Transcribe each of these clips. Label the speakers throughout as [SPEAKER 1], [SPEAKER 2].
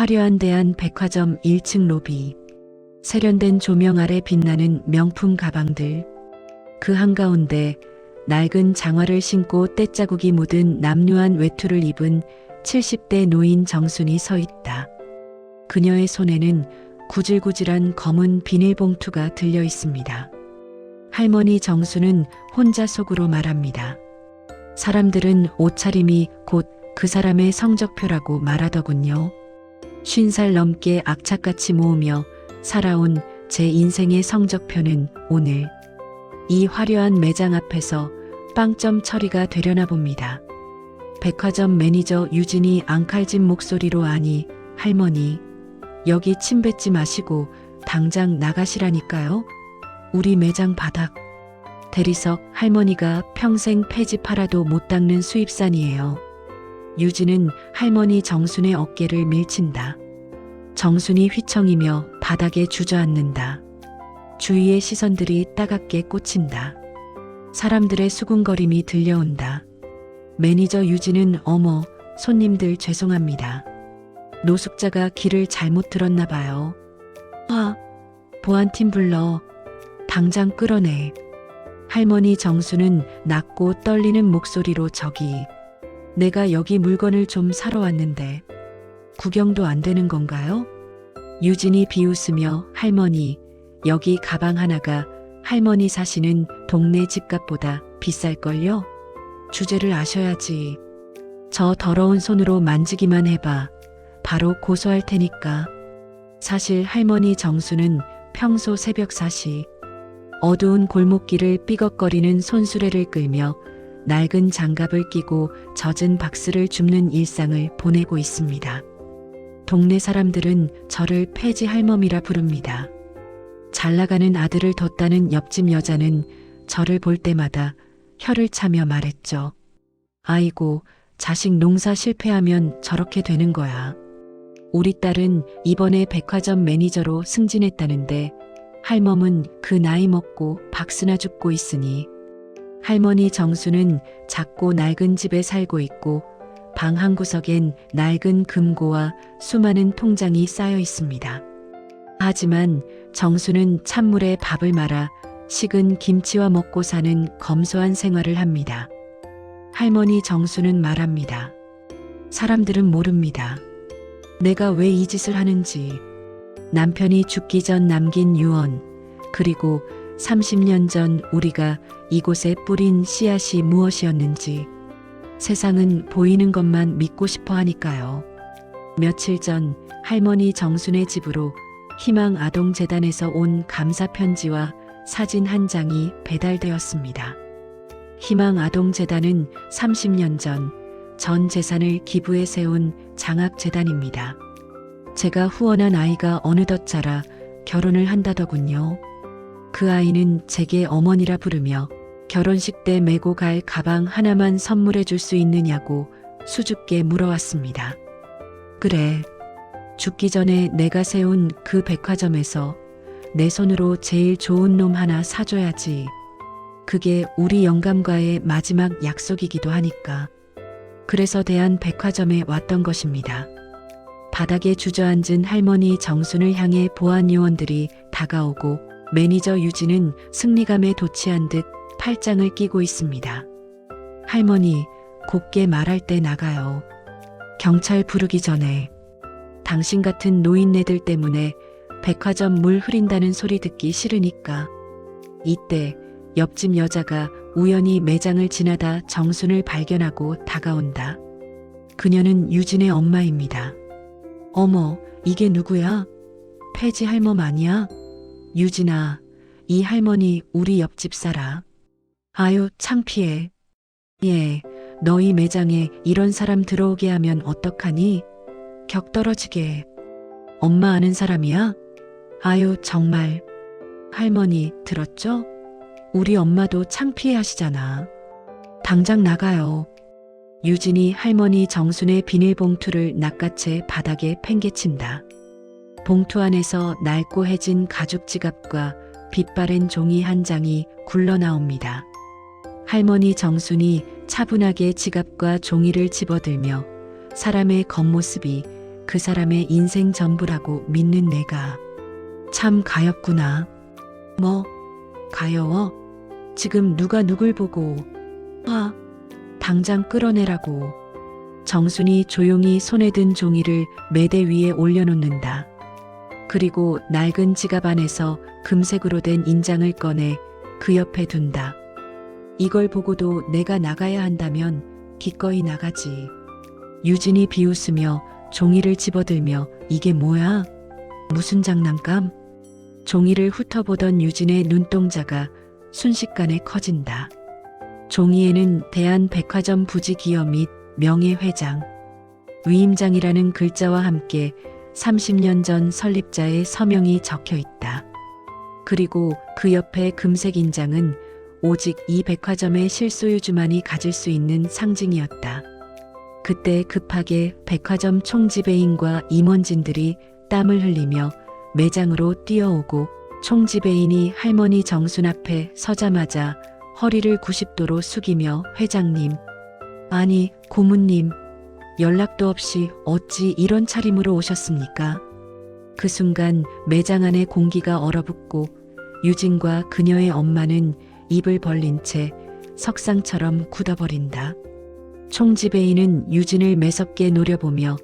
[SPEAKER 1] 화려한 대한백화점 1층 로비. 세련된 조명 아래 빛나는 명품 가방들. 그 한가운데 낡은 장화를 신고 때자국이 묻은 남루한 외투를 입은 70대 노인 정순이 서 있다. 그녀의 손에는 구질구질한 검은 비닐봉투가 들려 있습니다. 할머니 정순은 혼자 속으로 말합니다. 사람들은 옷차림이 곧 그 사람의 성적표라고 말하더군요. 50살 넘게 악착같이 모으며 살아온 제 인생의 성적표는 오늘 이 화려한 매장 앞에서 빵점 처리가 되려나 봅니다. 백화점 매니저 유진이 앙칼진 목소리로 아니 할머니 여기 침 뱉지 마시고 당장 나가시라니까요. 우리 매장 바닥. 대리석 할머니가 평생 폐지 팔아도 못 닦는 수입산이에요. 유진은 할머니 정순의 어깨를 밀친다. 정순이 휘청이며 바닥에 주저앉는다. 주위의 시선들이 따갑게 꽂힌다. 사람들의 수군거림이 들려온다. 매니저 유진은 어머, 손님들 죄송합니다. 노숙자가 길을 잘못 들었나 봐요. 보안팀 불러. 당장 끌어내. 할머니 정수는 낮고 떨리는 목소리로 저기. 내가 여기 물건을 좀 사러 왔는데 구경도 안 되는 건가요? 유진이 비웃으며 할머니, 여기 가방 하나가 할머니 사시는 동네 집값보다 비쌀걸요? 주제를 아셔야지. 저 더러운 손으로 만지기만 해봐. 바로 고소할 테니까. 사실 할머니 정수는 평소 새벽 4시 어두운 골목길을 삐걱거리는 손수레를 끌며 낡은 장갑을 끼고 젖은 박스를 줍는 일상을 보내고 있습니다. 동네 사람들은 저를 폐지 할멈이라 부릅니다. 잘나가는 아들을 뒀다는 옆집 여자는 저를 볼 때마다 혀를 차며 말했죠. 아이고, 자식 농사 실패하면 저렇게 되는 거야. 우리 딸은 이번에 백화점 매니저로 승진했다는데 할멈은 그 나이 먹고 박스나 줍고 있으니. 할머니 정수는 작고 낡은 집에 살고 있고 방 한 구석엔 낡은 금고와 수많은 통장이 쌓여 있습니다. 하지만 정수는 찬물에 밥을 말아 식은 김치와 먹고 사는 검소한 생활을 합니다. 할머니 정수는 말합니다. 사람들은 모릅니다. 내가 왜 이 짓을 하는지. 남편이 죽기 전 남긴 유언, 그리고 30년 전 우리가 이곳에 뿌린 씨앗이 무엇이었는지. 세상은 보이는 것만 믿고 싶어 하니까요. 며칠 전 할머니 정순의 집으로 희망아동재단에서 온 감사편지와 사진 한 장이 배달되었습니다. 희망아동재단은 30년 전 재산을 기부해 세운 장학재단입니다. 제가 후원한 아이가 어느덧 자라 결혼을 한다더군요. 그 아이는 제게 어머니라 부르며 결혼식 때 메고 갈 가방 하나만 선물해 줄 수 있느냐고 수줍게 물어왔습니다. 그래. 죽기 전에 내가 세운 그 백화점에서 내 손으로 제일 좋은 놈 하나 사줘야지. 그게 우리 영감과의 마지막 약속이기도 하니까. 그래서 대한백화점에 왔던 것입니다. 바닥에 주저앉은 할머니 정순을 향해 보안요원들이 다가오고 매니저 유진은 승리감에 도취한 듯 팔짱을 끼고 있습니다. 할머니, 곱게 말할 때 나가요. 경찰 부르기 전에. 당신 같은 노인네들 때문에 백화점 물 흐린다는 소리 듣기 싫으니까. 이때 옆집 여자가 우연히 매장을 지나다 정순을 발견하고 다가온다. 그녀는 유진의 엄마입니다. 어머, 이게 누구야? 폐지 할멈 아니야? 유진아, 이 할머니 우리 옆집 살아. 아유, 창피해. 예, 너희 매장에 이런 사람 들어오게 하면 어떡하니? 격 떨어지게. 엄마 아는 사람이야? 아유, 정말. 할머니, 들었죠? 우리 엄마도 창피해 하시잖아. 당장 나가요. 유진이 할머니 정순의 비닐봉투를 낚아채 바닥에 팽개친다. 봉투 안에서 낡고 해진 가죽 지갑과 빛바랜 종이 한 장이 굴러나옵니다. 할머니 정순이 차분하게 지갑과 종이를 집어들며 사람의 겉모습이 그 사람의 인생 전부라고 믿는 내가 참 가엾구나. 뭐, 가여워? 지금 누가 누굴 보고 당장 끌어내라고. 정순이 조용히 손에 든 종이를 매대 위에 올려놓는다. 그리고 낡은 지갑 안에서 금색으로 된 인장을 꺼내 그 옆에 둔다. 이걸 보고도 내가 나가야 한다면 기꺼이 나가지. 유진이 비웃으며 종이를 집어들며 이게 뭐야? 무슨 장난감? 종이를 훑어보던 유진의 눈동자가 순식간에 커진다. 종이에는 대한백화점 부지 기여 및 명예회장, 위임장이라는 글자와 함께 30년 전 설립자의 서명이 적혀 있다. 그리고 그 옆에 금색 인장은 오직 이 백화점의 실소유주만이 가질 수 있는 상징이었다. 그때 급하게 백화점 총지배인과 임원진들이 땀을 흘리며 매장으로 뛰어오고 총지배인이 할머니 정순 앞에 서자마자 허리를 90도로 숙이며 회장님, 아니 고문님, 연락도 없이 어찌 이런 차림으로 오셨습니까? 그 순간 매장 안의 공기가 얼어붙고 유진과 그녀의 엄마는 입을 벌린 채 석상처럼 굳어버린다. 총지배인은 유진을 매섭게 노려보며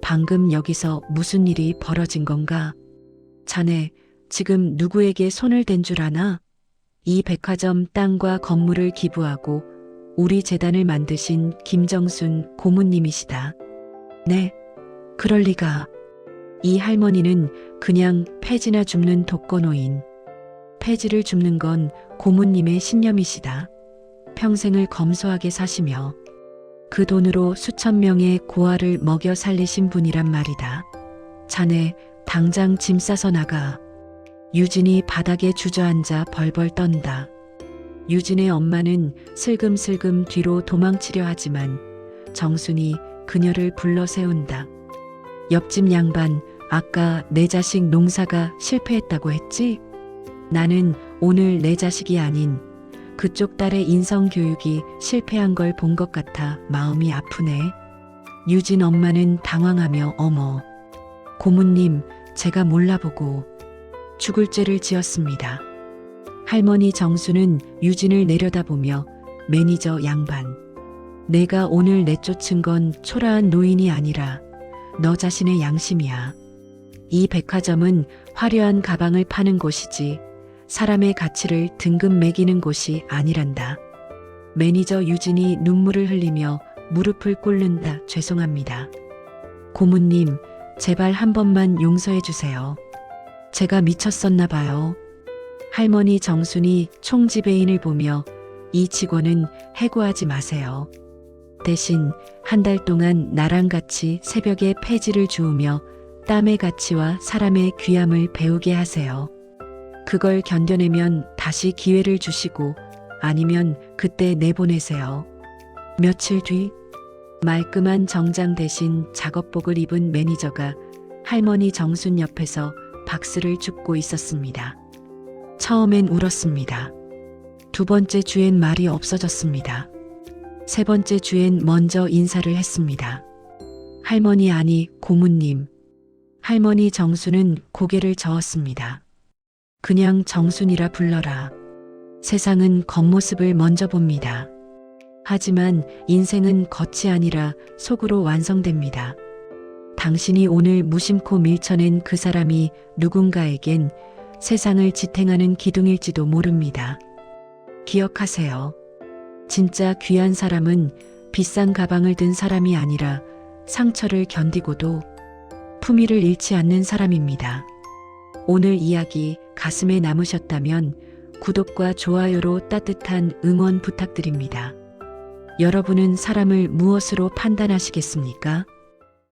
[SPEAKER 1] 방금 여기서 무슨 일이 벌어진 건가? 자네 지금 누구에게 손을 댄 줄 아나? 이 백화점 땅과 건물을 기부하고 우리 재단을 만드신 김정순 고문님이시다. 네, 그럴 리가. 이 할머니는 그냥 폐지나 줍는 독거노인. 폐지를 줍는 건 고문님의 신념이시다. 평생을 검소하게 사시며 그 돈으로 수천 명의 고아를 먹여 살리신 분이란 말이다. 자네 당장 짐 싸서 나가. 유진이 바닥에 주저앉아 벌벌 떤다. 유진의 엄마는 슬금슬금 뒤로 도망치려 하지만 정순이 그녀를 불러 세운다. 옆집 양반, 아까 내 자식 농사가 실패했다고 했지? 나는 오늘 내 자식이 아닌 그쪽 딸의 인성교육이 실패한 걸 본 것 같아 마음이 아프네. 유진 엄마는 당황하며 어머, 고문님, 제가 몰라보고 죽을 죄를 지었습니다. 할머니 정수는 유진을 내려다보며 매니저 양반, 내가 오늘 내쫓은 건 초라한 노인이 아니라 너 자신의 양심이야. 이 백화점은 화려한 가방을 파는 곳이지 사람의 가치를 등급 매기는 곳이 아니란다. 매니저 유진이 눈물을 흘리며 무릎을 꿇는다. 죄송합니다. 고문님, 제발 한 번만 용서해 주세요. 제가 미쳤었나 봐요. 할머니 정순이 총지배인을 보며 이 직원은 해고하지 마세요. 대신 한 달 동안 나랑 같이 새벽에 폐지를 주우며 땀의 가치와 사람의 귀함을 배우게 하세요. 그걸 견뎌내면 다시 기회를 주시고 아니면 그때 내보내세요. 며칠 뒤 말끔한 정장 대신 작업복을 입은 매니저가 할머니 정순 옆에서 박스를 줍고 있었습니다. 처음엔 울었습니다. 두 번째 주엔 말이 없어졌습니다. 세 번째 주엔 먼저 인사를 했습니다. 할머니 아니 고문님. 할머니 정순은 고개를 저었습니다. 그냥 정순이라 불러라. 세상은 겉모습을 먼저 봅니다. 하지만 인생은 겉이 아니라 속으로 완성됩니다. 당신이 오늘 무심코 밀쳐낸 그 사람이 누군가에겐 세상을 지탱하는 기둥일지도 모릅니다. 기억하세요. 진짜 귀한 사람은 비싼 가방을 든 사람이 아니라 상처를 견디고도 품위를 잃지 않는 사람입니다. 오늘 이야기 가슴에 남으셨다면 구독과 좋아요로 따뜻한 응원 부탁드립니다. 여러분은 사람을 무엇으로 판단하시겠습니까?